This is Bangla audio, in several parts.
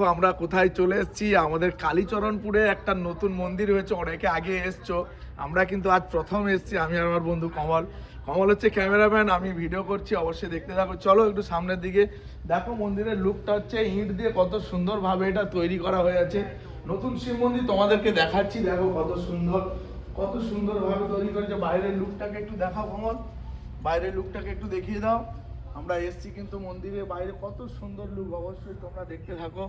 তো আমরা কোথায় চলে এসেছি? আমাদের কালীচরণপুরে একটা নতুন মন্দির হয়েছে, অনেকে আগে এসছো, আমরা কিন্তু আজ প্রথম এসেছি। আমি আর আমার বন্ধু কমল। কমল হচ্ছে ক্যামেরাম্যান, আমি ভিডিও করছি, অবশ্যই দেখতে থাকো। চলো একটু সামনের দিকে দেখো। মন্দিরের লুকটা হচ্ছে ইট দিয়ে কত সুন্দরভাবে এটা তৈরি করা হয়েছে। নতুন শিব মন্দির তোমাদেরকে দেখাচ্ছি, দেখো কত সুন্দরভাবে তৈরি করেছে। বাইরের লুকটাকে একটু দেখাও কমল, বাইরের লুকটাকে একটু দেখিয়ে দাও। আমরা এসছি কিন্তু মন্দিরের বাইরে, কত সুন্দর লুক, অবশ্যই তোমরা দেখতে থাকো।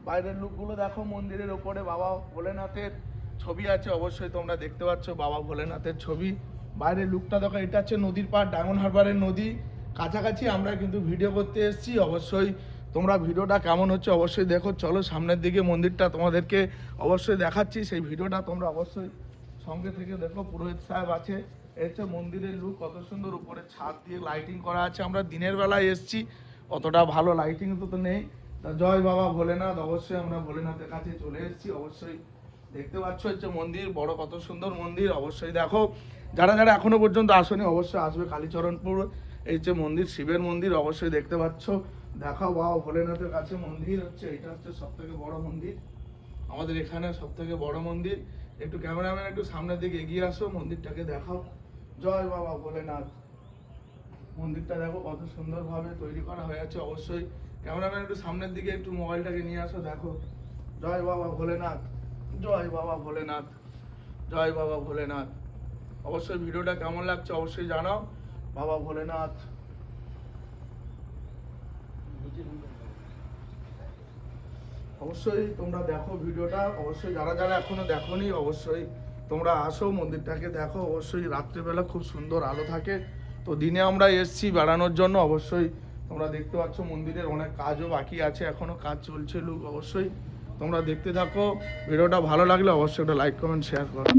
বাইরের লুকগুলো দেখো। মন্দিরের ওপরে বাবা ভোলেনাথের ছবি আছে, অবশ্যই তোমরা দেখতে পাচ্ছ বাবা ভোলেনাথের ছবি। বাইরের লুকটা দেখো, এটা হচ্ছে নদীর পাড়, ডায়মন্ড হারবারের নদী কাছাকাছি আমরা কিন্তু ভিডিও করতে এসেছি। অবশ্যই তোমরা ভিডিওটা কেমন হচ্ছে অবশ্যই দেখো। চলো সামনের দিকে মন্দিরটা তোমাদেরকে অবশ্যই দেখাচ্ছি, সেই ভিডিওটা তোমরা অবশ্যই সঙ্গে থেকে দেখো। পুরোহিত সাহেব আছে, এই হচ্ছে মন্দিরের লুক, কত সুন্দর। উপরে ছাদ দিয়ে লাইটিং করা আছে। আমরা দিনের বেলায় এসেছি, অতটা ভালো লাইটিং তো নেই। তা জয় বাবা ভোলেনাথ, অবশ্যই আমরা ভোলেনাথের কাছে চলে এসেছি। অবশ্যই দেখতে পাচ্ছ হচ্ছে মন্দির বড়, কত সুন্দর মন্দির, অবশ্যই দেখো। যারা যারা এখনো পর্যন্ত আসেনি অবশ্যই আসবে কালীচরণপুর। এই যে মন্দির, শিবের মন্দির, অবশ্যই দেখতে পাচ্ছ। দেখাও বাবা ভোলেনাথের কাছে মন্দির হচ্ছে, এটা হচ্ছে সব থেকে বড় মন্দির আমাদের এখানে, সব থেকে বড় মন্দির। একটু ক্যামেরাম্যান একটু সামনের দিকে এগিয়ে আসো, মন্দিরটাকে দেখাও। জয় বাবা ভোলেনাথ। মন্দিরটা দেখো কত সুন্দরভাবে তৈরি করা হয়েছে। অবশ্যই ক্যামেরাম্যান একটু সামনের দিকে একটু মোবাইলটাকে নিয়ে আসো, দেখো। জয় বাবা ভোলেনাথ, জয় বাবা ভোলেনাথ, জয় বাবা ভোলেনাথ। অবশ্যই ভিডিওটা কেমন লাগছে অবশ্যই জানাও। বাবা ভোলেনাথ, অবশ্যই তোমরা দেখো ভিডিওটা। অবশ্যই যারা যারা এখনো দেখোনি অবশ্যই তোমরা আসো, মন্দিরটাকে দেখো। অবশ্যই রাত্রেবেলা খুব সুন্দর আলো থাকে, তো দিনে আমরা এসছি বেড়ানোর জন্য। অবশ্যই তোমরা দেখতে পাচ্ছ মন্দিরের অনেক কাজও বাকি আছে, এখনো কাজ চলছে। লুক অবশ্যই তোমরা দেখতে থাকো। ভিডিওটা ভালো লাগলে অবশ্যই একটা লাইক কমেন্ট শেয়ার করো।